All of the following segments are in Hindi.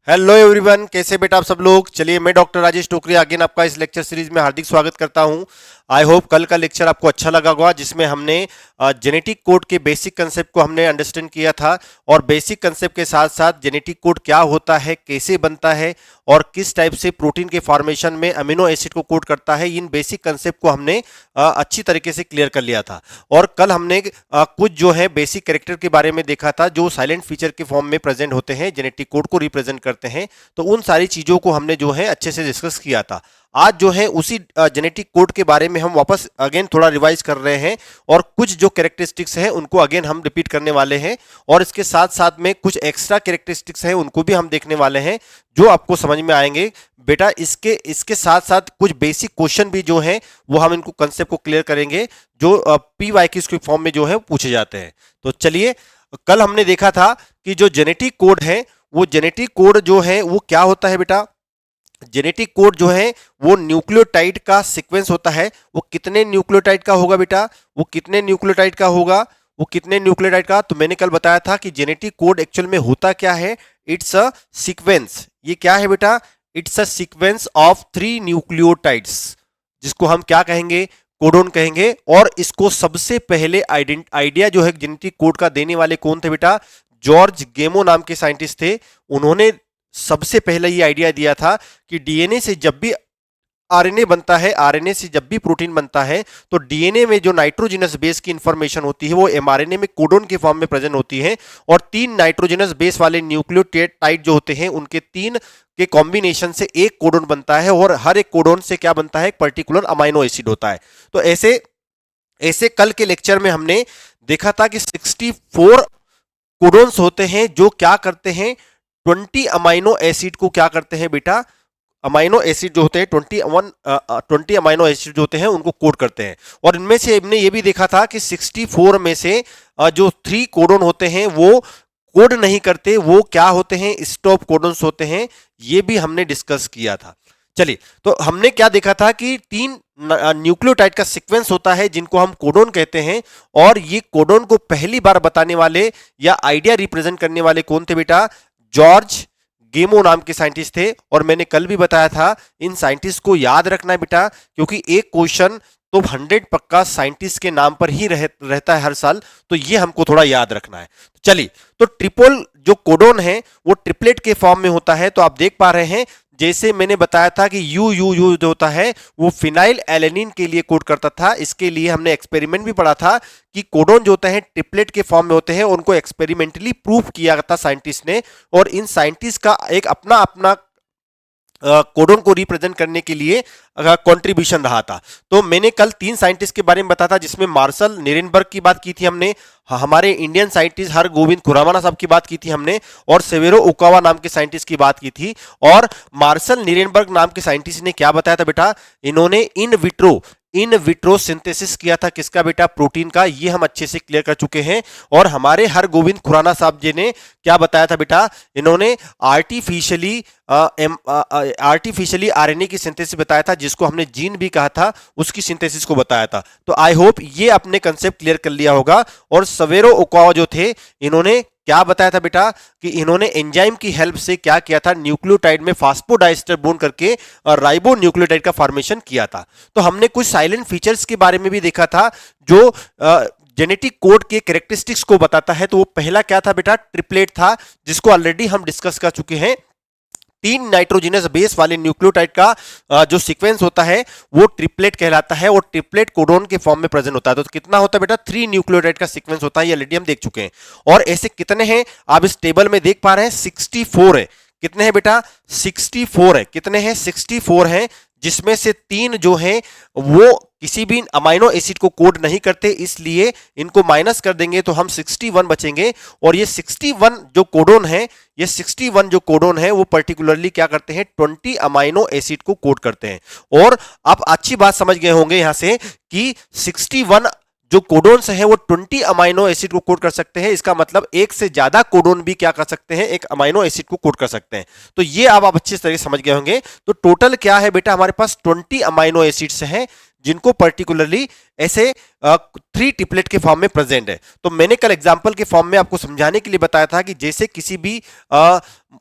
हेलो एवरीवन, कैसे बेटा आप सब लोग। चलिए, मैं डॉक्टर राजेश टोकरिया अगेन आपका इस लेक्चर सीरीज में हार्दिक स्वागत करता हूं। आई होप कल का लेक्चर आपको अच्छा लगा होगा, जिसमें हमने जेनेटिक कोड के बेसिक कंसेप्ट को हमने अंडरस्टैंड किया था। और बेसिक कंसेप्ट के साथ साथ जेनेटिक कोड क्या होता है, कैसे बनता है और किस टाइप से प्रोटीन के फॉर्मेशन में अमीनो एसिड को कोड करता है, इन बेसिक कंसेप्ट को हमने अच्छी तरीके से क्लियर कर लिया था। और कल हमने कुछ जो है बेसिक कैरेक्टर के बारे में देखा था, जो साइलेंट फीचर के फॉर्म में प्रेजेंट होते हैं, जेनेटिक कोड को रिप्रेजेंट करते हैं। तो उन सारी चीजों को हमने जो है अच्छे से डिस्कस किया था। आज जो है उसी जेनेटिक कोड के बारे में हम वापस अगेन थोड़ा रिवाइज कर रहे हैं, और कुछ जो कैरेक्टरिस्टिक्स हैं उनको अगेन हम रिपीट करने वाले हैं। और इसके साथ साथ में कुछ एक्स्ट्रा कैरेक्टरिस्टिक्स हैं, उनको भी हम देखने वाले हैं, जो आपको समझ में आएंगे बेटा। इसके इसके साथ साथ कुछ बेसिक क्वेश्चन भी जो है वो हम इनको कंसेप्ट को क्लियर करेंगे, जो PYQ के फॉर्म में जो है पूछे जाते हैं। तो चलिए, कल हमने देखा था कि जो जेनेटिक कोड है, वो जेनेटिक कोड जो है वो क्या होता है बेटा। जेनेटिक कोड जो है वो न्यूक्लियोटाइड का सीक्वेंस होता है। वो कितने न्यूक्लियोटाइड का होगा बेटा, वो कितने न्यूक्लियोटाइड का होगा, वो कितने न्यूक्लियोटाइड का। तो मैंने कल बताया था कि जेनेटिक कोड एक्चुअल में होता क्या है। It's a sequence. ये क्या है बेटा, it's a sequence of 3 nucleotides, जिसको हम क्या कहेंगे, कोडोन कहेंगे। और इसको सबसे पहले आइडिया जो है जेनेटिक कोड का देने वाले कौन थे बेटा, जॉर्ज गेमो नाम के साइंटिस्ट थे। उन्होंने सबसे पहले ये आइडिया दिया था कि डीएनए से जब भी आरएनए बनता है, आरएनए से जब भी प्रोटीन बनता है, तो डीएनए में जो नाइट्रोजनस बेस की इंफॉर्मेशन होती है वो एमआरएनए में कोडोन के फॉर्म में प्रेजेंट होती है। और 3 नाइट्रोजनस बेस वाले न्यूक्लियोटाइड जो होते हैं, उनके 3 के कॉम्बिनेशन से एक कोडोन बनता है, और हर एक कोडोन से क्या बनता है, एक पर्टिकुलर अमाइनो एसिड होता है। तो ऐसे ऐसे कल के लेक्चर में हमने देखा था कि 64 कोडोन्स होते हैं, जो क्या करते हैं, 20 अमाइनो एसिड को क्या करते हैं बेटा, अमाइनो एसिड जो होते हैं 20 अमाइनो एसिड जो होते हैं उनको कोड करते हैं। और इनमें से हमने ये भी देखा था कि 64 में से जो 3 कोडोन होते हैं वो कोड नहीं करते, वो क्या होते हैं, स्टॉप कोडोन्स होते हैं। ये भी हमने डिस्कस किया था। चलिए, तो हमने क्या देखा था कि 3 न्यूक्लियोटाइड का सीक्वेंस होता है, जिनको हम कोडोन कहते हैं। और ये कोडोन को पहली बार बताने वाले या आइडिया रिप्रेजेंट करने वाले कौन थे बेटा, जॉर्ज गेमो नाम के साइंटिस्ट थे। और मैंने कल भी बताया था, इन साइंटिस्ट को याद रखना है बेटा, क्योंकि एक क्वेश्चन तो 100 पक्का साइंटिस्ट के नाम पर ही रहता है हर साल। तो ये हमको थोड़ा याद रखना है। चलिए, तो ट्रिपल जो कोडोन है वो ट्रिपलेट के फॉर्म में होता है। तो आप देख पा रहे हैं, जैसे मैंने बताया था कि यू यू यू जो होता है वो फिनाइल एलेनिन के लिए कोड करता था। इसके लिए हमने एक्सपेरिमेंट भी पढ़ा था कि कोडोन जो होते हैं ट्रिपलेट के फॉर्म में होते हैं, उनको एक्सपेरिमेंटली प्रूफ किया था साइंटिस्ट ने। और इन साइंटिस्ट का एक अपना अपना कोडोन को रिप्रेजेंट करने के लिए कंट्रीब्यूशन रहा था। तो मैंने कल 3 साइंटिस्ट के बारे में बताया था, जिसमें मार्शल निरेनबर्ग की बात की थी हमने, हमारे इंडियन साइंटिस्ट हरगोविंद खुरामाना साहब की बात की थी हमने, और सेवेरो ओकावा नाम के साइंटिस्ट की बात की थी। और मार्शल निरेनबर्ग नाम के साइंटिस्ट ने क्या बताया था बेटा, इन्होंने इन विट्रो सिंथेसिस किया था किसका बेटा, प्रोटीन का। ये हम अच्छे से क्लियर कर चुके हैं। और हमारे हरगोविंद खुराना साहब जी ने क्या बताया था बेटा, इन्होंने आर्टिफिशियली आरएनए की सिंथेसिस बताया था, जिसको हमने जीन भी कहा था, उसकी सिंथेसिस को बताया था। तो आई होप ये अपने कंसेप्ट क्लियर कर लिया होगा। और सवेरो ओकावा जो थे, इन्होंने क्या बताया था बेटा, कि इन्होंने एंजाइम की हेल्प से क्या किया था, न्यूक्लियोटाइड में फास्फोडाइस्टर बॉन्ड करके राइबो न्यूक्लियोटाइड का फॉर्मेशन किया था। तो हमने कुछ साइलेंट फीचर्स के बारे में भी देखा था, जो जेनेटिक कोड के कैरेक्टरिस्टिक्स को बताता है। तो वो पहला क्या था बेटा, ट्रिपलेट था, जिसको ऑलरेडी हम डिस्कस कर चुके हैं। 3 नाइट्रोजनस बेस वाले न्यूक्लियोटाइड का जो सीक्वेंस होता है वो ट्रिपलेट कहलाता है, और ट्रिपलेट कोडोन के फॉर्म में प्रेजेंट होता है। तो कितना होता है बेटा, 3 न्यूक्लियोटाइड का सीक्वेंस होता है। ये ऑलरेडी हम देख चुके हैं। और ऐसे कितने हैं आप इस टेबल में देख पा रहे हैं, 64 है। कितने हैं बेटा, 64 है। कितने हैं, 64 हैं, जिसमें से 3 जो हैं वो किसी भी अमाइनो एसिड को कोड नहीं करते, इसलिए इनको माइनस कर देंगे तो हम 61 बचेंगे। और ये 61 जो कोडोन है, ये 61 जो कोडोन है वो पर्टिकुलरली क्या करते हैं, 20 अमाइनो एसिड को कोड करते हैं। और आप अच्छी बात समझ गए होंगे यहां से कि 61 जो कोडोन्स हैं वो 20 अमाइनो एसिड को कोड कर सकते हैं। इसका मतलब एक से ज्यादा कोडोन भी क्या कर सकते हैं, एक अमाइनो एसिड को कोड कर सकते हैं। तो ये आप अच्छी तरह से समझ गए होंगे। तो टोटल क्या है बेटा, हमारे पास 20 अमाइनो एसिड्स हैं, जिनको पर्टिकुलरली ऐसे 3 ट्रिपलेट के फॉर्म में प्रेजेंट है। तो मैंने कल एग्जांपल के फॉर्म में आपको समझाने के लिए बताया था कि जैसे किसी भी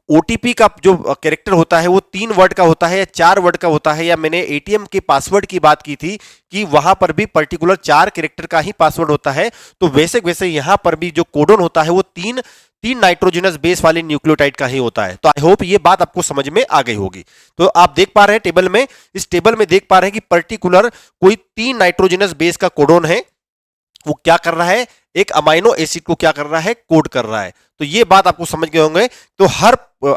ओटीपी का जो कैरेक्टर होता है वो 3 वर्ड का होता है या 4 वर्ड का होता है, या मैंने एटीएम के पासवर्ड की बात की थी कि वहां पर भी पर्टिकुलर 4 कैरेक्टर का ही पासवर्ड होता है, तो वैसे वैसे यहां पर भी जो कोडन होता है वो तीन नाइट्रोजनस बेस वाले न्यूक्लियोटाइड का ही होता है। तो आई होप ये बात आपको समझ में आ गई होगी। तो आप देख पा रहे हैं टेबल में, इस टेबल में देख पा रहे हैं कि पर्टिकुलर कोई 3 नाइट्रोजनस बेस का कोडोन है, वो क्या कर रहा है, एक अमाइनो एसिड को क्या कर रहा है, कोड कर रहा है। तो ये बात आपको समझ गए होंगे। तो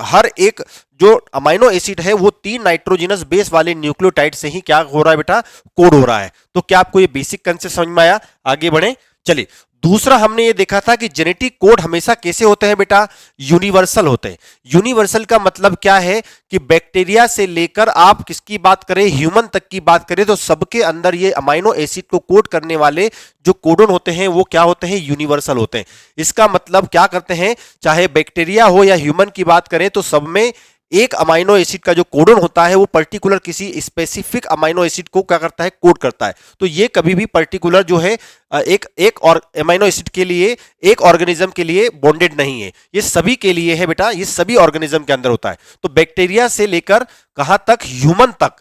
हर एक जो अमाइनो एसिड है वो 3 नाइट्रोजनस बेस वाले न्यूक्लियोटाइड से ही क्या हो रहा है बेटा, कोड हो रहा है। तो क्या आपको ये बेसिक कंसेप्ट समझ में आया? आगे बढ़े, चलिए। दूसरा हमने ये देखा था कि जेनेटिक कोड हमेशा कैसे होते हैं बेटा, यूनिवर्सल होते हैं। यूनिवर्सल का मतलब क्या है कि बैक्टीरिया से लेकर आप किसकी बात करें, ह्यूमन तक की बात करें, तो सबके अंदर ये अमाइनो एसिड को कोड करने वाले जो कोडन होते हैं वो क्या होते हैं, यूनिवर्सल होते हैं। इसका मतलब क्या करते हैं, चाहे बैक्टीरिया हो या ह्यूमन की बात करें तो सब में एक अमाइनो एसिड का जो कोडन होता है वो पर्टिकुलर किसी स्पेसिफिक अमाइनो एसिड को क्या करता है, कोड करता है। तो ये कभी भी पर्टिकुलर जो है एक और अमाइनो एसिड के लिए, एक ऑर्गेनिज्म के लिए बॉन्डेड नहीं है, ये सभी के लिए है बेटा, ये सभी ऑर्गेनिज्म के अंदर होता है। तो बैक्टीरिया से लेकर कहां तक, ह्यूमन तक,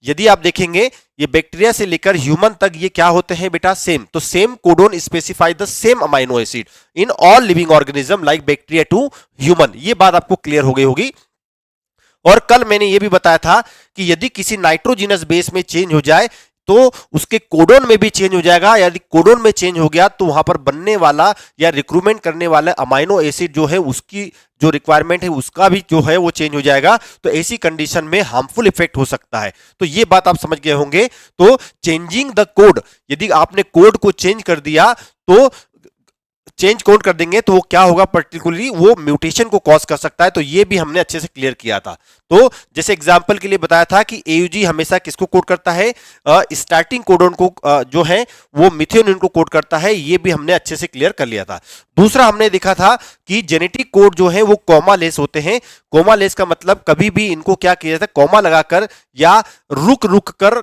यदि आप देखेंगे ये बैक्टीरिया से लेकर ह्यूमन तक ये क्या होते हैं बेटा, सेम। तो same codon specify the same amino acid in all living organism like bacteria to human. ये बात आपको क्लियर हो गई होगी। और कल मैंने यह भी बताया था कि यदि किसी नाइट्रोजिनस बेस में चेंज हो जाए तो उसके कोडोन में भी चेंज हो जाएगा। यदि कोडोन में चेंज हो गया तो वहां पर बनने वाला या रिक्रूटमेंट करने वाला अमाइनो एसिड जो है उसकी जो रिक्वायरमेंट है उसका भी जो है वो चेंज हो जाएगा। तो ऐसी कंडीशन में हार्मफुल इफेक्ट हो सकता है। तो ये बात आप समझ गए होंगे। तो चेंजिंग द कोड, यदि आपने कोड को चेंज कर दिया तो चेंज कोड कर देंगे तो वो क्या होगा, पर्टिकुलरली वो म्यूटेशन को कॉज कर सकता है। तो ये भी हमने अच्छे से क्लियर किया था। तो जैसे एग्जांपल के लिए बताया था कि एयूजी हमेशा किसको कोड करता है, स्टार्टिंग कोडोन को जो है वो मिथेनोन को कोड करता है। ये भी हमने अच्छे से क्लियर कर लिया था। दूसरा हमने देखा था कि जेनेटिक कोड जो है वो कॉमा लेस होते हैं। कॉमा लेस का मतलब कभी भी इनको क्या किया जाता है, कॉमा लगाकर या रुक रुक कर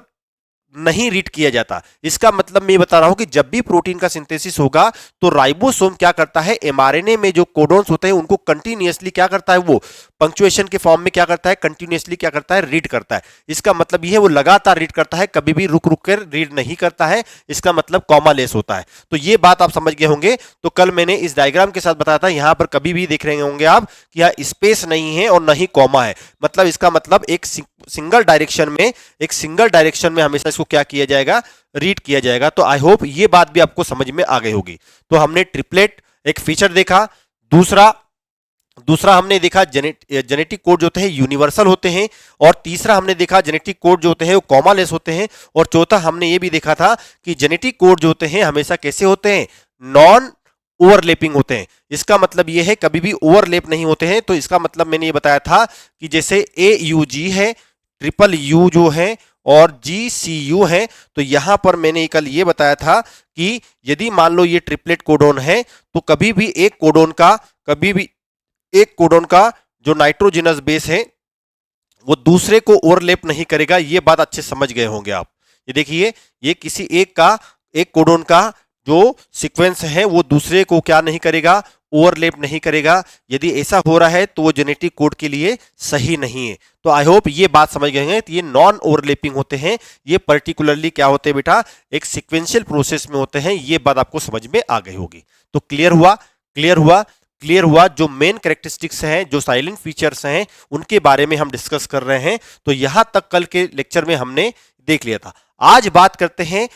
नहीं रीड किया जाता। इसका मतलब मैं बता रहा हूं कि जब भी प्रोटीन का सिंथेसिस होगा तो राइबोसोम क्या करता है, एमआरएनए में जो कोडोन्स होते हैं उनको कंटिन्यूअसली क्या करता है, वो पंक्चुएशन के फॉर्म में क्या करता है, कंटिन्यूअसली क्या करता है, रीड करता है। इसका मतलब यह है वो लगातार रीड करता है, कभी भी रुक रुक कर रीड नहीं करता है। इसका मतलब कॉमा लेस होता है। तो ये बात आप समझ गए होंगे। तो कल मैंने इस डायग्राम के साथ बताया था, यहां पर कभी भी देख रहे होंगे आप कि यहां स्पेस नहीं है और नहीं कॉमा है। मतलब इसका मतलब एक सिंगल डायरेक्शन में हमेशा इसको क्या किया जाएगा, रीड किया जाएगा। तो आई होप ये बात भी आपको समझ में आ गई होगी। तो हमने ट्रिपलेट एक फीचर देखा। दूसरा हमने देखा जेनेटिक कोड जो होते हैं यूनिवर्सल होते हैं। और तीसरा हमने देखा जेनेटिक कोड जो होते हैं वो कॉमा लेस होते हैं। और चौथा हमने ये भी देखा था कि जेनेटिक कोड जो होते हैं हमेशा कैसे होते हैं, नॉन ओवरलैपिंग होते हैं। इसका मतलब यह है कभी भी ओवरलैप नहीं होते हैं। तो इसका मतलब मैंने ये बताया था कि जैसे AUG है, ट्रिपल यू जो है और GCU है। तो यहां पर मैंने कल ये बताया था कि यदि मान लो ये ट्रिपलेट कोडोन है तो कभी भी एक कोडोन का जो नाइट्रोजनस बेस है वो दूसरे को ओवरलैप नहीं करेगा। ये बात अच्छे समझ गए होंगे आप। ये देखिए, ये किसी एक कोडोन का जो सीक्वेंस है वो दूसरे को क्या नहीं करेगा, ओवरलैप नहीं करेगा। यदि ऐसा हो रहा है तो वो जेनेटिक कोड के लिए सही नहीं है। तो आई होप ये बात समझ गए हैं। ये नॉन ओवरलैपिंग होते हैं। ये पर्टिकुलरली क्या होते हैं बेटा, एक सीक्वेंशियल प्रोसेस में होते हैं। ये बात आपको समझ में आ गई होगी। तो क्लियर हुआ। जो मेन कैरेक्टरिस्टिक्स हैं, जो साइलेंट फीचर्स हैं, उनके बारे में हम डिस्कस कर रहे हैं। तो यहां तक कल के लेक्चर में हमने देख लिया था। आज बात करते हैं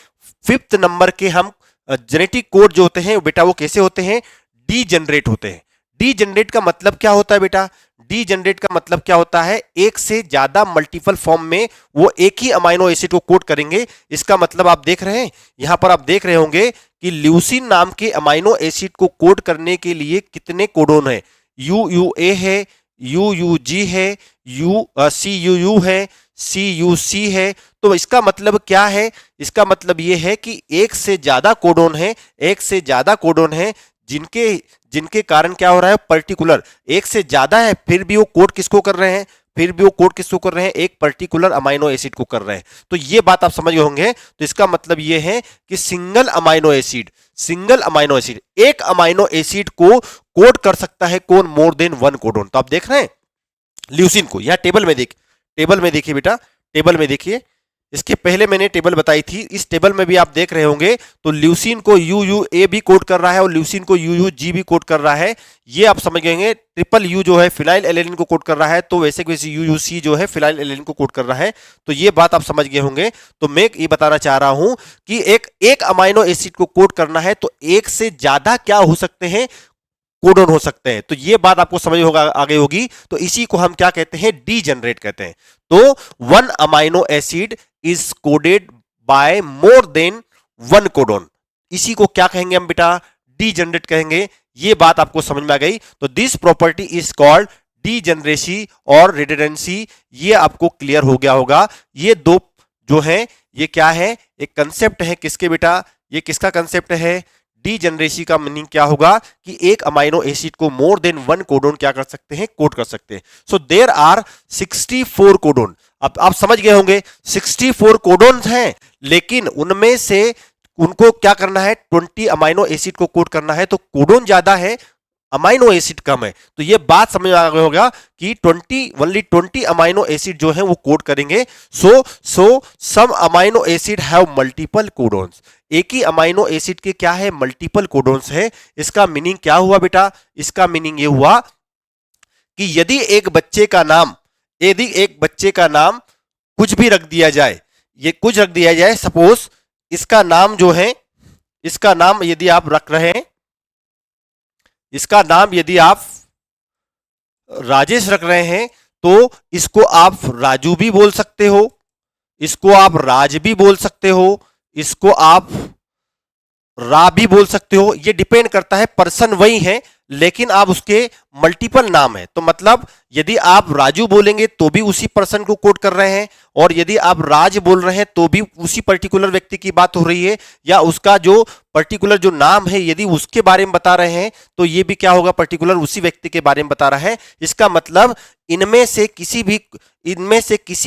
5th नंबर के। हम जेनेटिक कोड जो होते हैं बेटा वो कैसे होते हैं, डीजनरेट होते हैं। डीजनरेट का मतलब क्या होता है बेटा, डीजनरेट का मतलब क्या होता है, एक से ज्यादा मल्टीपल फॉर्म में वो एक ही अमाइनो एसिड को कोड करेंगे। इसका मतलब आप देख रहे हैं, यहां पर आप देख रहे होंगे कि ल्यूसीन नाम के अमाइनो एसिड को कोड करने के लिए कितने कोडोन है, UUA है, UUG है, CUU है, CUC है। तो इसका मतलब क्या है, इसका मतलब यह है कि एक से ज्यादा कोडोन है जिनके कारण क्या हो रहा है, पर्टिकुलर एक से ज्यादा है फिर भी वो कोड किसको कर रहे हैं, फिर भी वो कोड किसको कर रहे हैं, एक पर्टिकुलर अमाइनो एसिड को कर रहे हैं। तो ये बात आप समझ गए होंगे। तो इसका मतलब ये है कि सिंगल अमाइनो एसिड एक अमाइनो एसिड को कोड कर सकता है कौन, मोर देन वन कोडोन। तो आप देख रहे हैं ल्यूसीन को, यह टेबल में देखिए बेटा, टेबल में देखिए, इसके पहले मैंने टेबल बताई थी, इस टेबल में भी आप देख रहे होंगे तो ल्यूसीन को UUA भी कोड कर रहा है और ल्यूसीन को UUG भी कोड कर रहा है। ये आप समझ गए, ट्रिपल यू जो है फिनाइल एलेनिन को कोड कर रहा है, तो वैसे वैसे UUC जो है फिनाइल एलेनिन को कोड कर रहा है। तो ये बात आप समझ गए होंगे। तो मैं ये बताना चाह रहा हूं कि एक अमाइनो एसिड को कोड करना है तो एक से ज्यादा क्या हो सकते हैं, कोडोन हो सकते हैं। तो ये बात आपको समझ होगा आगे होगी। तो इसी को हम क्या कहते हैं, डीजेनरेट कहते हैं। तो one amino acid is coded by more than one codon, इसी को क्या कहेंगे हम बेटा, डीजेनरेट कहेंगे। ये बात आपको समझ में आ गई। तो this property is called degeneracy और रिडंडेंसी। ये आपको क्लियर हो गया होगा। ये दो जो है ये क्या है, एक कंसेप्ट है किसके बेटा, ये किसका कंसेप्ट है, डीजेनरेसी का मीनिंग क्या होगा कि एक अमाइनो एसिड को मोर देन वन कोडोन क्या कर सकते हैं, कोड कर सकते हैं। So there are 64 codon. अब आप समझ गए होंगे 64 कोडोन हैं, लेकिन उनमें से उनको क्या करना है, 20 अमाइनो एसिड को कोड करना है। तो कोडोन ज्यादा है, अमाइनो एसिड कम है। तो ये बात समझ में आ गया होगा कि ओनली 20 अमाइनो एसिड जो है वो कोड करेंगे। So some amino acid have multiple codons. एक ही अमाइनो एसिड के क्या है, मल्टीपल कोडोन्स है। इसका मीनिंग क्या हुआ बेटा, इसका मीनिंग ये हुआ कि यदि एक बच्चे का नाम कुछ भी रख दिया जाए, ये कुछ रख दिया जाए, सपोज इसका नाम जो है, इसका नाम यदि आप रख रहे हैं, इसका नाम यदि आप राजेश रख रहे हैं, तो इसको आप राजू भी बोल सकते हो, इसको आप राज भी बोल सकते हो, इसको आप रा भी बोल सकते हो। ये डिपेंड करता है, पर्सन वही है लेकिन आप उसके मल्टीपल नाम है। तो मतलब यदि आप राजू बोलेंगे तो भी उसी पर्सन को कोड कर रहे हैं, और यदि आप राज बोल रहे हैं तो भी उसी पर्टिकुलर व्यक्ति की बात हो रही है, या उसका जो पर्टिकुलर जो नाम है यदि उसके बारे में बता रहे हैं तो ये भी क्या होगा, पर्टिकुलर उसी व्यक्ति के बारे में बता रहा है। इसका मतलब इनमें से किसी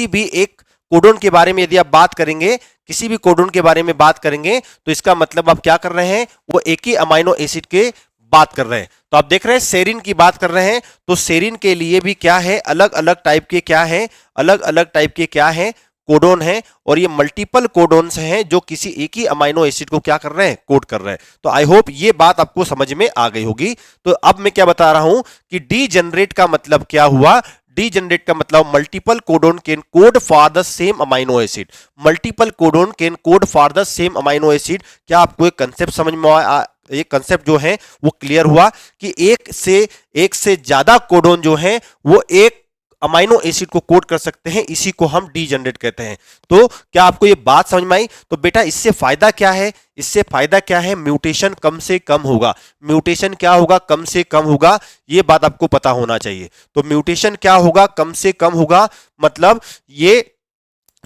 भी एक कोडोन के बारे में यदि आप बात करेंगे, किसी भी कोडोन के बारे में बात करेंगे, तो इसका मतलब आप क्या कर रहे हैं, वो एक ही अमाइनो एसिड के बात कर रहे हैं। तो आप देख रहे हैं सेरिन की बात कर रहे हैं, तो सेरिन के लिए भी क्या है, अलग अलग टाइप के क्या है, अलग अलग टाइप के क्या है, कोडोन है। और ये मल्टीपल कोडोन्स हैं जो किसी एक ही अमाइनो एसिड को क्या कर रहे हैं, कोड कर रहे हैं। तो आई होप ये बात आपको समझ में आ गई होगी। तो अब मैं क्या बता रहा हूं कि डीजेनरेट का मतलब क्या हुआ, डीजेनरेट का मतलब multiple codon can code for the same amino acid. Multiple codon can code for the same amino acid. क्या आपको एक कंसेप्ट समझ में आया, एक कंसेप्ट जो है वो क्लियर हुआ कि एक से ज्यादा कोडोन जो है वो एक अमाइनो एसिड को कोड कर सकते हैं, इसी को हम डीजेनरेट कहते हैं। तो क्या आपको ये बात समझ में आई। तो बेटा इससे फायदा क्या है, इससे फायदा क्या है, म्यूटेशन कम से कम होगा। म्यूटेशन क्या होगा, कम से कम होगा, ये बात आपको पता होना चाहिए। तो म्यूटेशन क्या होगा, कम से कम होगा, मतलब ये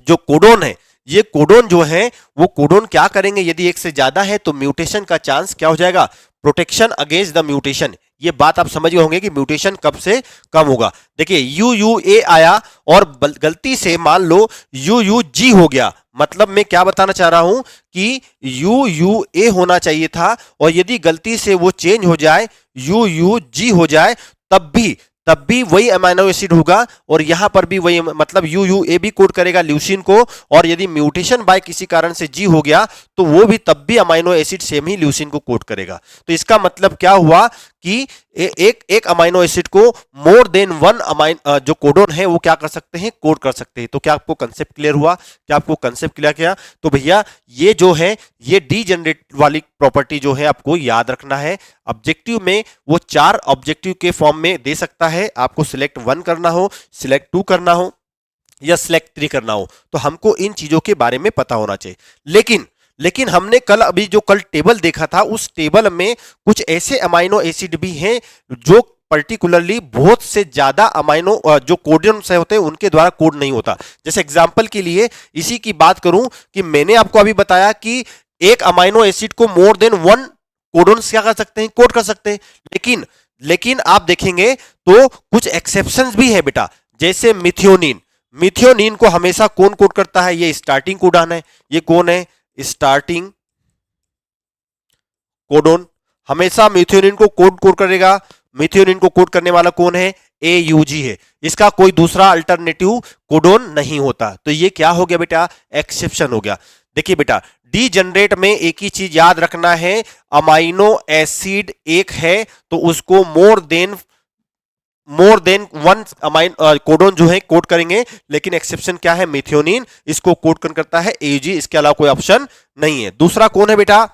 जो कोडोन है, ये कोडोन जो है वो कोडोन क्या करेंगे, यदि एक से ज्यादा है तो म्यूटेशन का चांस क्या हो जाएगा, प्रोटेक्शन अगेंस्ट द म्यूटेशन। ये बात आप समझ गए होंगे कि म्यूटेशन कब से कम होगा। देखिए UUA आया और गलती से मान लो UUG हो गया, मतलब मैं क्या बताना चाह रहा हूं कि UUA होना चाहिए था, और यदि गलती से वो चेंज हो जाए UUG हो जाए, तब भी वही अमाइनो एसिड होगा, और यहां पर भी वही, मतलब UUA भी कोड करेगा ल्यूसीन को, और यदि म्यूटेशन बाय किसी कारण से G हो गया तो वो भी तब भी अमाइनो एसिड सेम ही ल्यूसीन को कोड करेगा। तो इसका मतलब क्या हुआ कि एक अमाइनो एसिड को मोर देन वन जो कोडोन है वो क्या कर सकते हैं, कोड कर सकते हैं। तो क्या आपको कंसेप्ट क्लियर हुआ, क्या आपको कंसेप्ट क्लियर किया। तो भैया ये जो है ये डीजेनरेट वाली प्रॉपर्टी जो है आपको याद रखना है। ऑब्जेक्टिव में वो 4 ऑब्जेक्टिव के फॉर्म में दे सकता है, आपको सिलेक्ट 1 करना हो, सिलेक्ट 2 करना हो या सिलेक्ट 3 करना हो, तो हमको इन चीजों के बारे में पता होना चाहिए। लेकिन हमने कल टेबल देखा था, उस टेबल में कुछ ऐसे अमाइनो एसिड भी हैं जो पर्टिकुलरली बहुत से ज्यादा अमाइनो जो कोडन से होते हैं उनके द्वारा कोड नहीं होता। जैसे एग्जांपल के लिए इसी की बात करूं कि मैंने आपको अभी बताया कि एक अमाइनो एसिड को मोर देन 1 कोडोन्स क्या कर सकते हैं, कोड कर सकते हैं। लेकिन आप देखेंगे तो कुछ एक्सेप्शंस भी है बेटा। जैसे मिथियोनिन, मिथियोनिन को हमेशा कौन कोड करता है? ये स्टार्टिंग कोडॉन है। ये कौन है? Starting codon. हमेशा मिथियोनिन को कोड करेगा। मिथियोनिन को कोड करने वाला कौन है? AUG है। इसका कोई दूसरा अल्टरनेटिव कोडोन नहीं होता। तो ये क्या हो गया बेटा? एक्सेप्शन हो गया। देखिए बेटा, डीजनरेट में एक ही चीज याद रखना है, अमाइनो एसिड एक है तो उसको more than one amine codon जो है कोड करेंगे। लेकिन एक्सेप्शन क्या है? मिथियोनिन, इसको कोड करता है AUG, इसके अलावा कोई ऑप्शन नहीं है। दूसरा कौन है बेटा?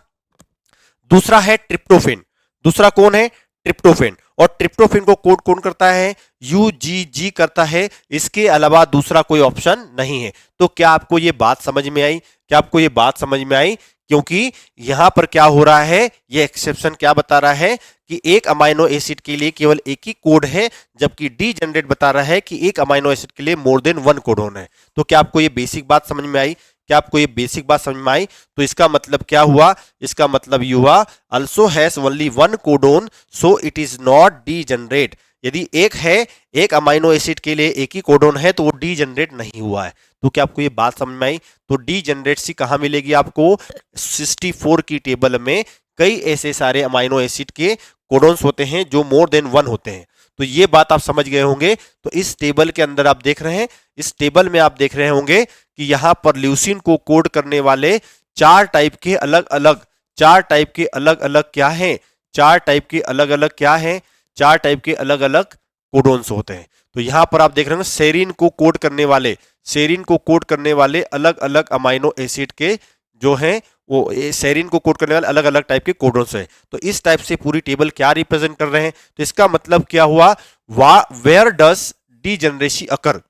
दूसरा है ट्रिप्टोफेन। दूसरा कौन है? ट्रिप्टोफेन। और ट्रिप्टोफेन को कोड कौन करता है? UGG करता है। इसके अलावा दूसरा कोई ऑप्शन नहीं है। तो क्या आपको यह बात समझ में आई? क्या आपको यह बात समझ में आई? क्योंकि यहां पर क्या हो रहा है, यह एक्सेप्शन क्या बता रहा है कि एक अमाइनो एसिड के लिए केवल एक ही कोड है, जबकि डी जनरेट बता रहा है कि एक अमाइनो एसिड के लिए मोर देन वन कोडोन है। तो क्या आपको यह बेसिक बात समझ में आई? क्या आपको ये बेसिक बात समझ में आई? तो इसका मतलब क्या हुआ? इसका मतलब ये हुआ also has only one codon so it is not degenerate। यदि एक है, एक अमाइनो एसिड के लिए एक ही कोडोन है, तो वो डीजनरेट नहीं हुआ है। तो क्या आपको ये बात समझ में आई? तो डीजनरेट कहां मिलेगी आपको? 64 की टेबल में कई ऐसे सारे अमाइनो एसिड के कोडोन्स होते हैं जो मोर देन वन होते हैं। तो ये बात आप समझ गए होंगे। तो इस टेबल के अंदर आप देख रहे हैं, इस टेबल में आप देख रहे होंगे कि यहां पर ल्यूसीन को कोड करने वाले चार टाइप के अलग अलग क्या हैं? चार टाइप के अलग अलग क्या हैं? चार टाइप के अलग अलग कोडोन्स होते हैं। तो यहां पर आप देख रहे हैं सेरीन को कोड करने वाले अलग अलग अमाइनो एसिड के जो हैं वो सेरीन को कोड करने वाले अलग अलग टाइप के कोडोन्स हैं। तो इस टाइप से पूरी टेबल क्या रिप्रेजेंट कर रहे हैं? तो इसका मतलब क्या हुआ? वेयर डस डीजनरेसी अकर?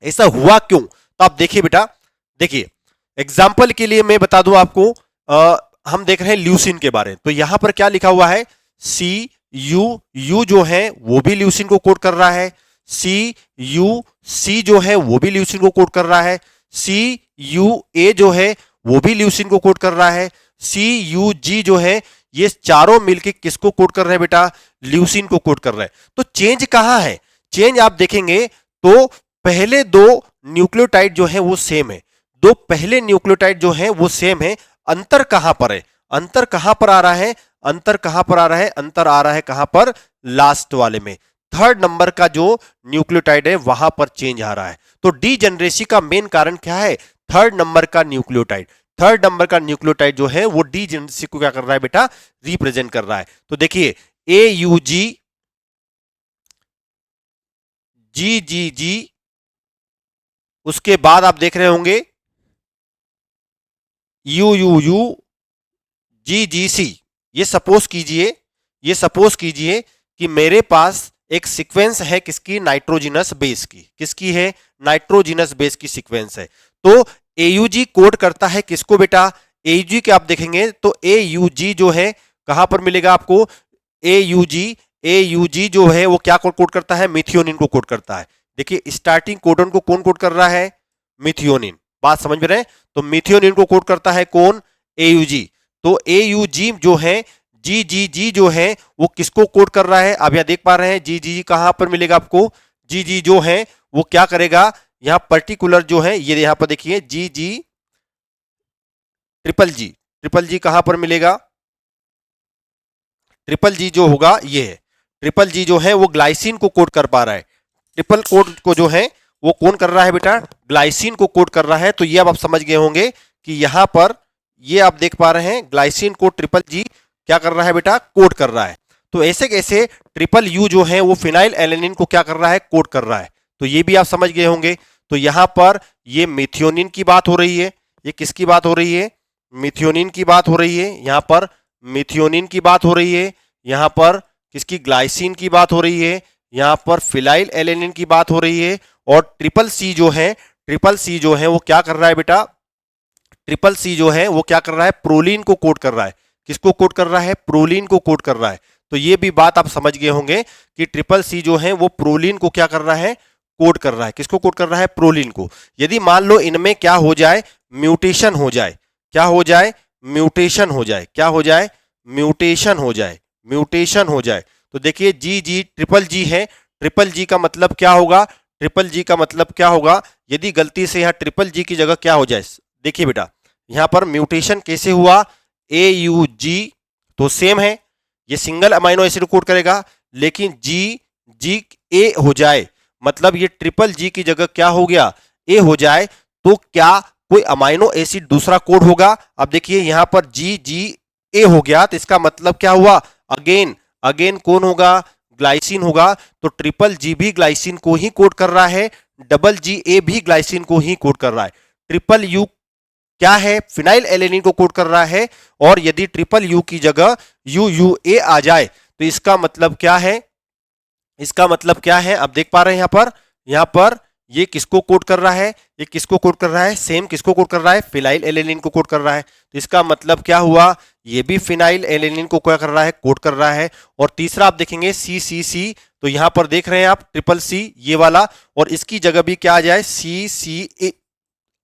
ऐसा हुआ क्यों? तो आप देखिए बेटा, देखिए एग्जाम्पल के लिए मैं बता दूं आपको, हम देख रहे हैं ल्यूसिन के बारे में। तो यहां पर क्या लिखा हुआ है? CU जो है वो भी ल्यूसिन को कोड कर रहा है। CUC जो है वो भी ल्यूसिन को कोड कर रहा है। CUA जो है वो भी ल्यूसिन को कोड कर रहा है। CUG जो है, ये चारों मिलके किसको कोड कर रहे हैं बेटा? ल्यूसिन को कोड कर रहे हैं। तो चेंज कहां है? चेंज आप देखेंगे तो पहले दो न्यूक्लियोटाइड जो है वो सेम है। दो पहले न्यूक्लियोटाइड जो है वो सेम है। अंतर कहां पर है? अंतर कहां पर आ रहा है? अंतर कहां पर आ रहा है? अंतर आ रहा है कहां पर? लास्ट वाले में। थर्ड नंबर का जो न्यूक्लियोटाइड है वहां पर चेंज आ रहा है। तो डीजनरेसी का मेन कारण क्या है? थर्ड नंबर का न्यूक्लियोटाइड। थर्ड नंबर का न्यूक्लियोटाइड जो है वो डीजनरेसी को क्या कर रहा है बेटा? रिप्रेजेंट कर रहा है। तो देखिए AUG, GGG, उसके बाद आप देख रहे होंगे UUU, GGC। ये सपोज कीजिए कि मेरे पास एक सीक्वेंस है किसकी? नाइट्रोजिनस बेस की। किसकी है? नाइट्रोजिनस बेस की सीक्वेंस है। तो AUG कोड करता है किसको बेटा? AUG के आप देखेंगे तो AUG जो है कहां पर मिलेगा आपको? AUG जो है वो क्या कोड करता है? मिथियोनिन को कोड करता है। देखिए स्टार्टिंग कोडन को कौन कोड कर रहा है? मिथियोनिन। बात समझ में रहे? तो मिथियोनिन को कोड करता है कौन? AUG। तो AUG जो है, GGG जो है वो किसको कोड कर रहा है? आप यहां देख पा रहे हैं GGG कहां पर मिलेगा आपको? GG जो है वो क्या करेगा? यहां पर्टिकुलर जो है, ये यहां पर देखिए GG ट्रिपल जी कहां पर मिलेगा? ट्रिपल जी जो होगा ये है। ट्रिपल जी जो है वो ग्लाइसिन को कोड कर पा रहा है। ट्रिपल कोड को जो है वो कौन कर रहा है बेटा? ग्लाइसिन को कोड कर रहा है। तो ये अब आप समझ गए होंगे कि यहां पर ये आप देख पा रहे हैं ग्लाइसिन को ट्रिपल जी क्या कर रहा है बेटा? कोड कर रहा है। तो ऐसे कैसे ट्रिपल यू जो है वो फिनाइल एलेनिन को क्या कर रहा है? कोड कर रहा है। तो ये भी आप समझ गए होंगे। तो यहां पर ये मिथियोनिन की बात हो रही है। ये किसकी बात हो रही है? मिथियोनिन की बात हो रही है। यहां पर मिथियोनिन की बात हो रही है। यहां पर किसकी? ग्लाइसिन की बात हो रही है। यहां पर फिनाइल एलेनिन की बात हो रही है। और ट्रिपल सी जो है वो क्या कर रहा है बेटा? ट्रिपल सी जो है वो क्या कर रहा है? प्रोलीन को कोड कर रहा है। किसको कोड कर रहा है? प्रोलीन को कोड कर रहा है। तो ये भी बात आप समझ गए होंगे कि ट्रिपल सी जो है वो प्रोलीन को क्या कर रहा है? कोड कर रहा है। किसको कोड कर रहा है? प्रोलीन को। यदि मान लो इनमें क्या हो जाए? म्यूटेशन हो जाए। क्या हो जाए? म्यूटेशन हो जाए। क्या हो जाए? म्यूटेशन हो जाए। म्यूटेशन हो जाए। तो देखिए जी ट्रिपल जी है। ट्रिपल जी का मतलब क्या होगा? ट्रिपल जी का मतलब क्या होगा, यदि गलती से यहाँ ट्रिपल जी की जगह क्या हो जाए, देखिए बेटा यहाँ पर म्यूटेशन कैसे हुआ, AUG तो सेम है, ये सिंगल अमाइनो एसिड कोड करेगा, लेकिन GA हो जाए, मतलब ये ट्रिपल जी की जगह क्या हो गया, ए हो जाए, तो क्या कोई अमाइनो एसिड दूसरा कोड होगा। अब देखिए यहां पर GA हो गया, तो इसका मतलब क्या हुआ, अगेन अगेन कौन होगा, ग्लाइसिन होगा, तो ट्रिपल जी भी ग्लाइसिन को ही कोड कर रहा है, डबल GA भी ग्लाइसिन को ही कोड कर रहा है, ट्रिपल यू क्या है, फिनाइल एलेनिन को कोड कर रहा है, और यदि ट्रिपल यू की जगह UUA आ जाए तो इसका मतलब क्या है, इसका मतलब क्या है, अब देख पा रहे हैं यहां पर ये किसको कोड कर रहा है, ये किसको कोड कर रहा है, सेम किसको कोड कर रहा है, फिनाइल एलेनिन को कोड कर रहा है, तो इसका मतलब क्या हुआ, ये भी फिनाइल एलेनिन को क्या कर रहा है, कोड कर रहा है। और तीसरा आप देखेंगे CCC, तो यहां पर देख रहे हैं आप ट्रिपल C ये वाला, और इसकी जगह भी क्या आ जाए, CCA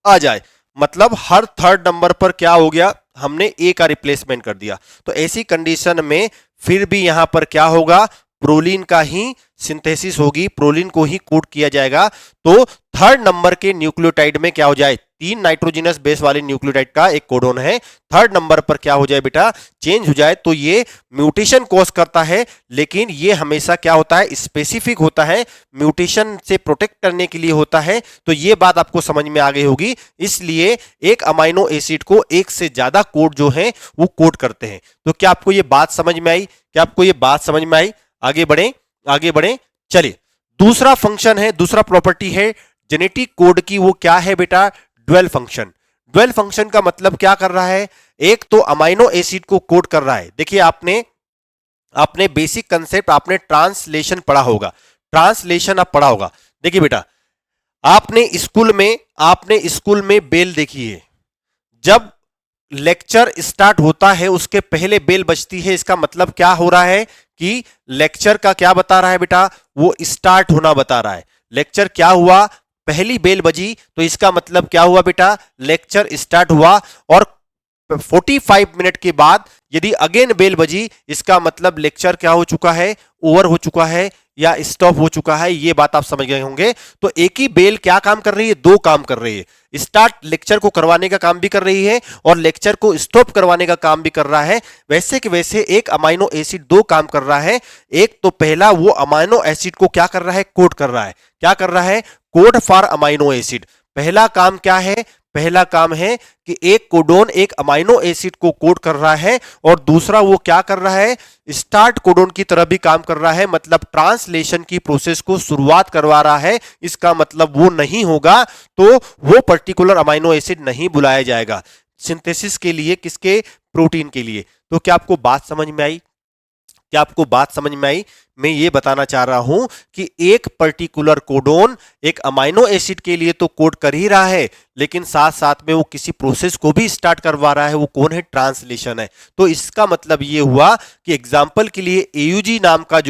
आ जाए, मतलब हर थर्ड नंबर पर क्या हो गया, हमने ए का रिप्लेसमेंट कर दिया। तो ऐसी कंडीशन में फिर भी यहां पर क्या होगा, प्रोलीन का ही सिंथेसिस होगी, प्रोलीन को ही कोड किया जाएगा, तो थर्ड नंबर के न्यूक्लियोटाइड में क्या हो जाए, 3 नाइट्रोजनस बेस वाले न्यूक्लियोटाइड का एक कोडोन है, थर्ड नंबर पर क्या हो जाए बेटा, चेंज हो जाए, तो ये म्यूटेशन कॉज करता है, लेकिन ये हमेशा क्या होता है, स्पेसिफिक होता है, म्यूटेशन से प्रोटेक्ट करने के लिए होता है। तो ये बात आपको समझ में आ गई होगी, इसलिए एक अमाइनो एसिड को एक से ज्यादा कोड जो है वो कोड करते हैं। तो क्या आपको ये बात समझ में आई, क्या आपको ये बात समझ में आई, आगे बढ़े, आगे बढ़े, चलिए दूसरा फंक्शन है, दूसरा प्रॉपर्टी है जेनेटिक कोड की, वो क्या है बेटा, ड्वेल फंक्शन। ड्वेल फंक्शन का मतलब क्या कर रहा है, एक तो अमाइनो एसिड को कोड कर रहा है, देखिए आपने आपने बेसिक कंसेप्ट, आपने ट्रांसलेशन पढ़ा होगा, ट्रांसलेशन आप पढ़ा होगा, देखिए बेटा आपने स्कूल में बेल देखी है, जब लेक्चर स्टार्ट होता है उसके पहले बेल बजती है, इसका मतलब क्या हो रहा है कि लेक्चर का क्या बता रहा है बेटा, वो स्टार्ट होना बता रहा है। लेक्चर क्या हुआ, पहली बेल बजी, तो इसका मतलब क्या हुआ बेटा, लेक्चर स्टार्ट हुआ, और 45 मिनट के बाद यदि अगेन बेल बजी, इसका मतलब लेक्चर क्या हो चुका है, ओवर हो चुका है या स्टॉप हो चुका है, ये बात आप समझ गए होंगे। तो एक ही बेल क्या काम कर रही है, दो काम कर रही है, स्टार्ट लेक्चर को करवाने का काम भी कर रही है और लेक्चर को स्टॉप करवाने का काम भी कर रहा है। वैसे कि वैसे एक अमाइनो एसिड दो काम कर रहा है, एक तो पहला वो अमाइनो एसिड को क्या कर रहा है, कोड कर रहा है, क्या कर रहा है, कोड फॉर अमाइनो एसिड। पहला काम क्या है, पहला काम है कि एक कोडोन एक अमाइनो एसिड को कोड कर रहा है, और दूसरा वो क्या कर रहा है, स्टार्ट कोडोन की तरह भी काम कर रहा है, मतलब ट्रांसलेशन की प्रोसेस को शुरुआत करवा रहा है। इसका मतलब वो नहीं होगा तो वो पर्टिकुलर अमाइनो एसिड नहीं बुलाया जाएगा सिंथेसिस के लिए, किसके, प्रोटीन के लिए। तो क्या आपको बात समझ में आई, क्या आपको बात समझ में आई, मैं ये बताना चाह रहा हूं कि एक पर्टिकुलर कोडोन एक अमाइनो एसिड के लिए तो कोड कर ही रहा है, लेकिन साथ साथ में वो किसी प्रोसेस को भी स्टार्ट करवा रहा है, वो कौन है, ट्रांसलेशन है। तो इसका मतलब ये हुआ कि एग्जाम्पल के लिए एयूजी नाम का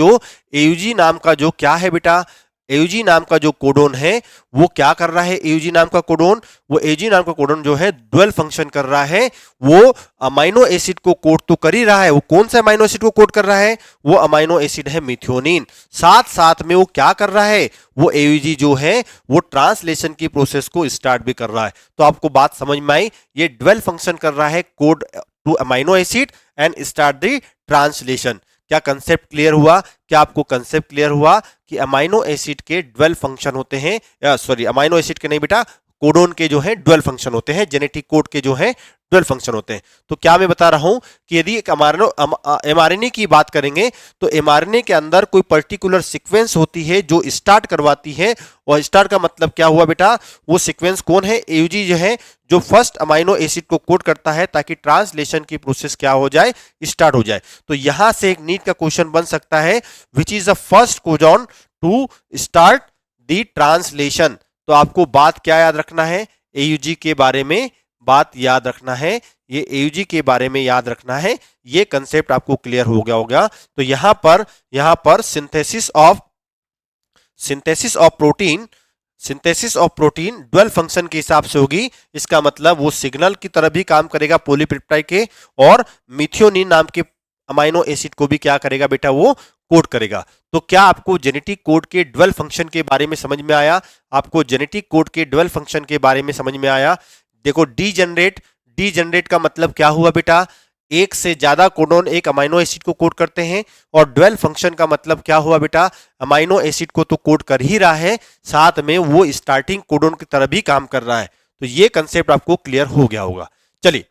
जो क्या है बेटा, एयूजी नाम का जो कोडोन है वो क्या कर रहा है, एयूजी नाम का कोडोन, वो एयूजी नाम का कोडोन जो है ड्वेल फंक्शन कर रहा है, वो अमाइनो एसिड को कोड तो कर ही रहा है। वो कौन सा अमाइनो एसिड को कोड कर रहा है, वो अमाइनो एसिड है मिथ्योनिन। साथ साथ में वो क्या कर रहा है, वो एयूजी जो है वो ट्रांसलेशन की प्रोसेस को स्टार्ट भी कर रहा है। तो आपको बात समझ में आई, ये ड्वेल फंक्शन कर रहा है, code two amino acid and start the translation. क्या कंसेप्ट क्लियर हुआ, क्या आपको कंसेप्ट क्लियर हुआ कि अमाइनो एसिड के 12 फंक्शन होते हैं, सॉरी अमाइनो एसिड के नहीं बेटा, कोडोन के जो है 12 फंक्शन होते हैं, जेनेटिक कोड के जो है 12 फंक्शन होते हैं। तो क्या मैं बता रहा हूं कि यदि एक एमआरएनए की बात करेंगे तो एमआरएनए के अंदर कोई पर्टिकुलर सीक्वेंस होती है जो स्टार्ट करवाती है, और स्टार्ट का मतलब क्या हुआ बेटा, वो सीक्वेंस कौन है, एयूजी जो है, जो फर्स्ट अमाइनो एसिड को कोड करता है ताकि ट्रांसलेशन की प्रोसेस क्या हो जाए, स्टार्ट हो जाए। तो यहां से एक नीट का क्वेश्चन बन सकता है, which is the first codon to start the translation. तो आपको बात क्या याद रखना है, एयूजी के बारे में बात याद रखना है, ये एयूजी के बारे में याद रखना है, ये कंसेप्ट आपको क्लियर हो गया होगा। तो यहां पर सिंथेसिस ऑफ प्रोटीन 12 फंक्शन के हिसाब से होगी। इसका मतलब वो सिग्नल की तरह भी काम करेगा पॉलीपेप्टाइड के, और मिथियोनिन नाम के अमाइनो एसिड को भी क्या करेगा बेटा, वो कोड करेगा। तो क्या आपको जेनेटिक कोड के ड्यूअल फंक्शन के बारे में समझ में आया? आपको जेनेटिक कोड के ड्यूअल फंक्शन के बारे में समझ में आया? देखो, डी जनरेट का मतलब क्या हुआ बेटा? एक से ज्यादा कोडोन एक अमाइनो एसिड को कोड करते हैं। और ड्यूअल फंक्शन का मतलब क्या हुआ बेटा? अमाइनो एसिड को तो कोड कर ही रहा है, साथ में वो स्टार्टिंग कोडोन की तरह भी काम कर रहा है। तो ये कंसेप्ट आपको क्लियर हो गया होगा। चलिए,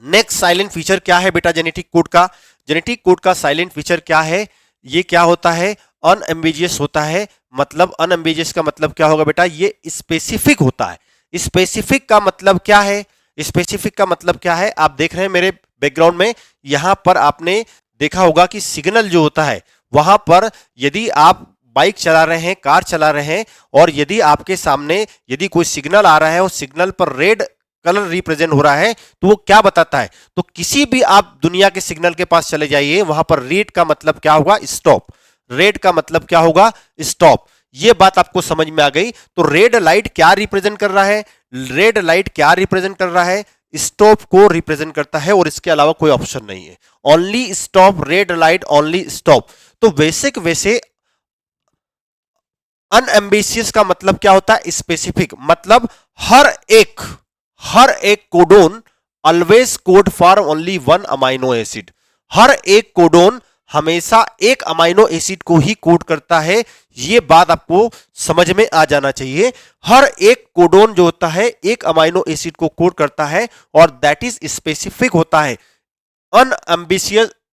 नेक्स्ट साइलेंट फीचर क्या है बेटा जेनेटिक कोड का? जेनेटिक कोड का साइलेंट फीचर क्या है? ये क्या होता है? अनएम्बिजियस होता है। मतलब अनएम्बिजियस का मतलब क्या होगा बेटा? ये स्पेसिफिक होता है। स्पेसिफिक का मतलब क्या है? स्पेसिफिक का मतलब क्या है? आप देख रहे हैं मेरे बैकग्राउंड में, यहां पर आपने देखा होगा कि सिग्नल जो होता है, वहां पर यदि आप बाइक चला रहे हैं, कार चला रहे हैं, और यदि आपके सामने यदि कोई सिग्नल आ रहा है और सिग्नल पर रेड कलर रिप्रेजेंट हो रहा है, तो वो क्या बताता है? तो किसी भी आप दुनिया के सिग्नल के पास चले जाइए, वहां पर रेड का मतलब क्या होगा? स्टॉप। रेड का मतलब क्या होगा? स्टॉप। ये बात आपको समझ में आ गई। तो रेड लाइट क्या रिप्रेजेंट कर रहा है? रेड लाइट क्या रिप्रेजेंट कर रहा है? स्टॉप को रिप्रेजेंट करता है, और इसके अलावा कोई ऑप्शन नहीं है। Only stop, red light, only stop. तो वैसे अनएम्बिशियस का मतलब क्या होता है? स्पेसिफिक। मतलब हर एक codon always code for only one amino acid. हर एक कोडोन हमेशा एक अमाइनो एसिड को ही कोड करता है। यह बात आपको समझ में आ जाना चाहिए। हर एक कोडोन जो होता है एक अमाइनो एसिड को कोड करता है, और दैट इज स्पेसिफिक होता है,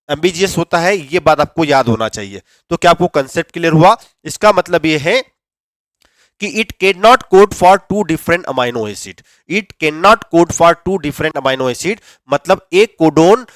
एम्बिजियस होता है। यह बात आपको याद होना चाहिए। तो क्या आपको कंसेप्ट क्लियर हुआ? इसका मतलब यह है कि it can not code for two different amino acid. It can not code for two different amino acid मतलब एक कोडोन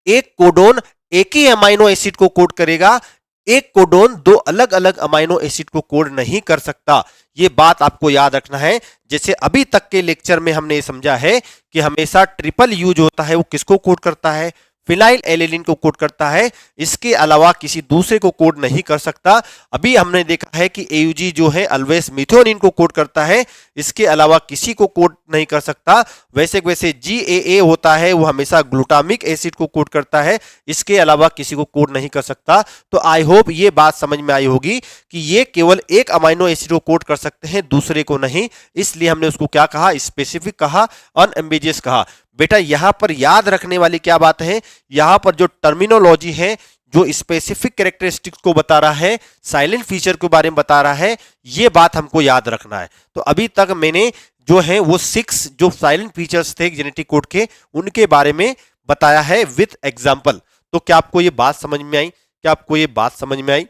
एक कोडोन एक ही अमाइनो एसिड को कोड करेगा, एक कोडोन दो अलग अलग अमाइनो एसिड को कोड नहीं कर सकता। यह बात आपको याद रखना है। जैसे अभी तक के लेक्चर में हमने समझा है कि हमेशा ट्रिपल यू जो होता है वो किसको कोड करता है? फिनाइल एलेनिन को कोड करता है। इसके अलावा किसी दूसरे को कोड नहीं कर सकता। अभी हमने देखा है कि एयूजी जो है ऑलवेज मिथोनिन को कोड करता है, इसके अलावा किसी को कोड नहीं कर सकता। वैसे जीएए होता है, वो हमेशा ग्लूटामिक एसिड को कोड करता है, इसके अलावा किसी को कोड नहीं कर सकता। तो आई होप ये बात समझ में आई होगी कि ये केवल एक अमाइनो एसिड को कोड कर सकते हैं, दूसरे को नहीं। इसलिए हमने उसको क्या कहा? स्पेसिफिक कहा, अनएम्बिजियस कहा। बेटा यहां पर याद रखने वाली क्या बात है? यहां पर जो टर्मिनोलॉजी है, जो स्पेसिफिक कैरेक्टरिस्टिक्स को बता रहा है, साइलेंट फीचर के बारे में बता रहा है, यह बात हमको याद रखना है। तो अभी तक मैंने जो है वो 6 जो साइलेंट फीचर्स थे जेनेटिक कोड के, उनके बारे में बताया है विथ एग्जांपल। तो क्या आपको ये बात समझ में आई? क्या आपको ये बात समझ में आई?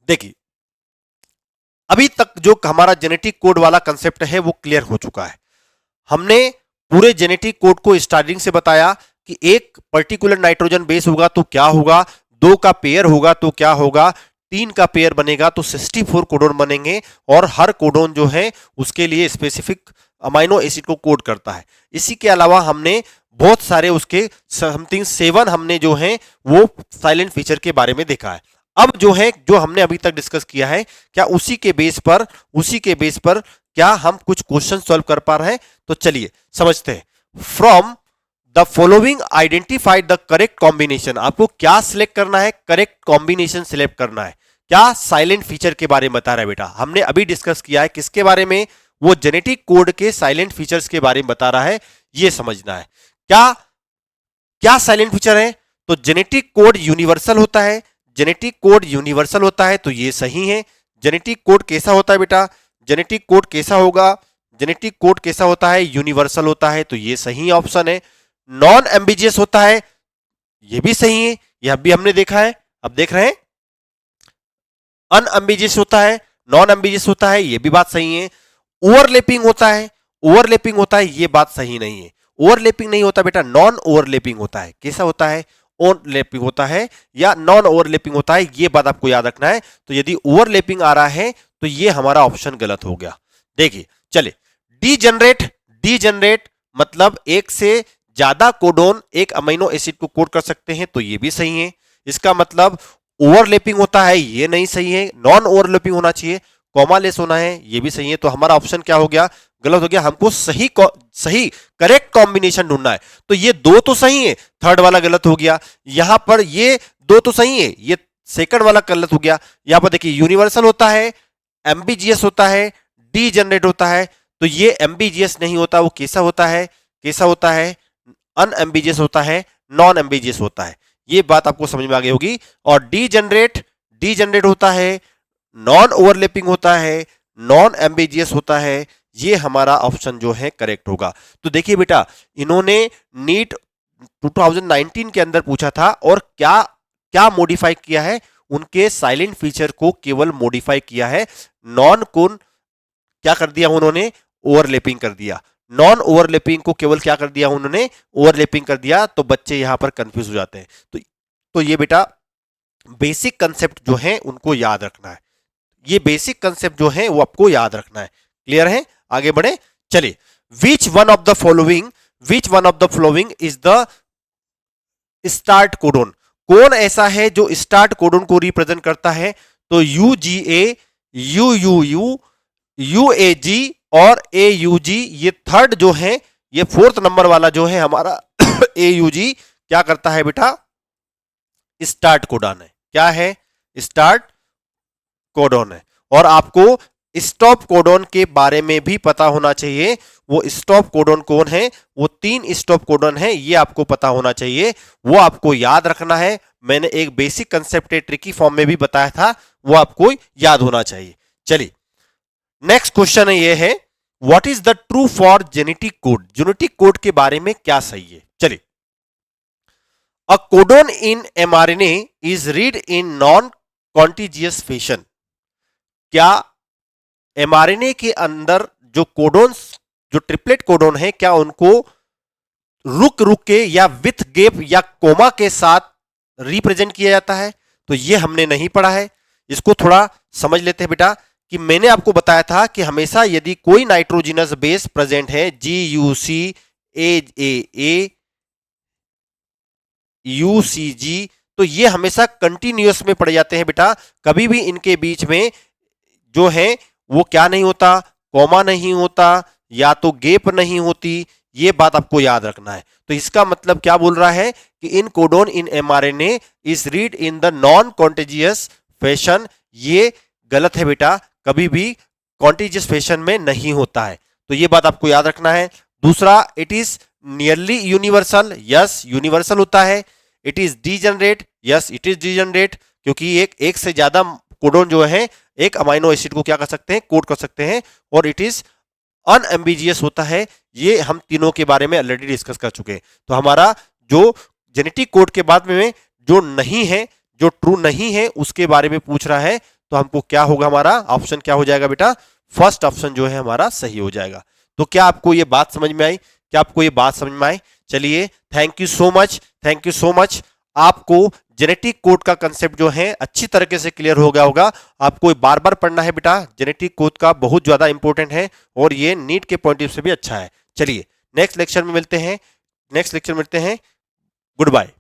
देखिए, अभी तक जो हमारा जेनेटिक कोड वाला कंसेप्ट है वो क्लियर हो चुका है। हमने पूरे जेनेटिक कोड को स्टार्टिंग से बताया कि एक पर्टिकुलर नाइट्रोजन बेस होगा तो क्या होगा, 2 का पेयर होगा तो क्या होगा, 3 का पेयर बनेगा तो 64 कोडोन बनेंगे, और हर कोडोन जो है उसके लिए स्पेसिफिक अमाइनो एसिड को कोड करता है। इसी के अलावा हमने बहुत सारे उसके समथिंग 7 हमने जो है वो साइलेंट फीचर के बारे में देखा है। अब जो है जो हमने अभी तक डिस्कस किया है, क्या उसी के बेस पर क्या हम कुछ क्वेश्चन सॉल्व कर पा रहे हैं? तो चलिए समझते हैं। From the following identify the correct combination. आपको क्या सिलेक्ट करना है? करेक्ट कॉम्बिनेशन सिलेक्ट करना है। क्या? साइलेंट फीचर के बारे में बता रहा है बेटा। हमने अभी डिस्कस किया है किसके बारे में? वो जेनेटिक कोड के साइलेंट फीचर्स के बारे में बता रहा है, ये समझना है। क्या साइलेंट फीचर है? तो जेनेटिक कोड यूनिवर्सल होता है। जेनेटिक कोड यूनिवर्सल होता है तो ये सही है। जेनेटिक कोड कैसा होता है बेटा? जेनेटिक कोड कैसा होगा? जेनेटिक कोड कैसा होता है? यूनिवर्सल होता है तो ये सही ऑप्शन है। नॉन एम्बिजियस होता है, ये भी सही है, यह भी हमने देखा है। अब देख रहे हैं, अनएम्बिजियस होता है, नॉन एम्बिजियस होता है, ये भी बात सही है। ओवरलैपिंग होता है, ये बात सही नहीं है। ओवरलैपिंग नहीं होता बेटा, नॉन ओवरलैपिंग होता है। कैसा होता है? ओवरलैपिंग होता है या नॉन ओवरलैपिंग होता है, ये बात आपको याद रखना है। तो यदि ओवरलैपिंग आ रहा है तो ये हमारा ऑप्शन गलत हो गया। देखिए, चलिए, डीजनरेट मतलब एक से ज्यादा कोडोन एक अमीनो एसिड को कोड कर सकते हैं, तो ये भी सही है। इसका मतलब ओवरलैपिंग होता है, ये नहीं सही है। नॉन ओवरलैपिंग होना चाहिए, कॉमालेस होना है, ये भी सही है। तो हमारा ऑप्शन क्या हो गया? गलत हो गया। हमको सही करेक्ट कॉम्बिनेशन ढूंढना है। तो ये 2 तो सही है, थर्ड वाला गलत हो गया। यहां पर ये दो तो सही है, ये सेकंड वाला गलत हो गया। यहां पर देखिए यूनिवर्सल होता है, एमबीजीएस होता है, डी जनरेट होता है, तो ये एमबीजीएस नहीं होता, वो कैसा होता है, कैसा होता है, अनएम्बिजियस होता है, नॉन एम्बिजियस होता है। ये बात आपको समझ में आ गई होगी। और डी जनरेट होता है, नॉन ओवरलैपिंग होता है, नॉन एम्बिजियस होता है। ये हमारा ऑप्शन जो है करेक्ट होगा। तो देखिए बेटा, इन्होंने नीट 2019 के अंदर पूछा था और क्या क्या मॉडिफाई किया है, उनके साइलेंट फीचर को केवल मॉडिफाई किया है, नॉन को क्या कर दिया उन्होंने, ओवरलैपिंग कर दिया। नॉन ओवरलैपिंग को केवल क्या कर दिया उन्होंने, ओवरलैपिंग कर दिया। तो बच्चे यहां पर कंफ्यूज हो जाते हैं। तो ये बेटा बेसिक कंसेप्ट जो है उनको याद रखना है, ये बेसिक कंसेप्ट जो है वो आपको याद रखना है। क्लियर है, आगे बढ़े चलिए। Which one of the following is the start codon, कौन ऐसा है जो स्टार्ट कोडोन को रिप्रेजेंट करता है, तो UGA, UUU, UAG और AUG, ये थर्ड जो है, ये फोर्थ नंबर वाला जो है हमारा AUG क्या करता है बेटा, स्टार्ट कोडॉन है। क्या है, स्टार्ट कोडॉन है। और आपको स्टॉप कोडॉन के बारे में भी पता होना चाहिए। वो स्टॉप कोडॉन कौन है, वो 3 स्टॉप कोडॉन है, ये आपको पता होना चाहिए, वो आपको याद रखना है। मैंने एक बेसिक कंसेप्ट ट्रिकी फॉर्म में भी बताया था, वो आपको याद होना चाहिए। चलिए नेक्स्ट क्वेश्चन है, ये है what is the true for genetic code, genetic code के बारे में क्या सही है। चलिए, a codon in mRNA is read in non contiguous fashion, क्या mRNA के अंदर जो कोडोन, जो ट्रिपलेट कोडोन है, क्या उनको रुक रुक के या विथ गैप या कोमा के साथ रिप्रेजेंट किया जाता है, तो ये हमने नहीं पढ़ा है। इसको थोड़ा समझ लेते हैं बेटा, कि मैंने आपको बताया था कि हमेशा यदि कोई नाइट्रोजिनस बेस प्रेजेंट है, GUC, AAA, UCG, तो ये हमेशा कंटिन्यूअस में पड़ जाते हैं बेटा। कभी भी इनके बीच में जो है वो क्या नहीं होता, कॉमा नहीं होता, या तो गैप नहीं होती। ये बात आपको याद रखना है। तो इसका मतलब क्या बोल रहा है कि in codon in mRNA is read in the non contagious fashion, ये गलत है बेटा, कभी भी कॉन्टेजियस फैशन में नहीं होता है। तो ये बात आपको याद रखना है। दूसरा, it is nearly universal, yes universal होता है। It is degenerate, yes it is degenerate, क्योंकि एक से ज्यादा कोडोन जो है एक अमाइनो एसिड को क्या कर सकते हैं, कोड कर सकते हैं। और इट इज अनएम्बिजियस होता है, ये हम तीनों के बारे में ऑलरेडी डिस्कस कर चुके हैं। तो हमारा जो जेनेटिक कोड के बाद में जो नहीं है, जो ट्रू नहीं है, उसके बारे में पूछ रहा है, तो हमको क्या होगा, हमारा ऑप्शन क्या हो जाएगा बेटा, फर्स्ट ऑप्शन जो है हमारा सही हो जाएगा। तो क्या आपको ये बात समझ में आई, क्या आपको ये बात समझ में आई? चलिए, thank you so much, thank you so much. आपको जेनेटिक कोड का कंसेप्ट जो है अच्छी तरीके से क्लियर हो गया होगा। आपको बार बार पढ़ना है बेटा, जेनेटिक कोड का बहुत ज्यादा इंपॉर्टेंट है और ये नीट के पॉइंट ऑफ व्यू से भी अच्छा है। चलिए नेक्स्ट लेक्चर में मिलते हैं, नेक्स्ट लेक्चर में मिलते हैं। Good bye.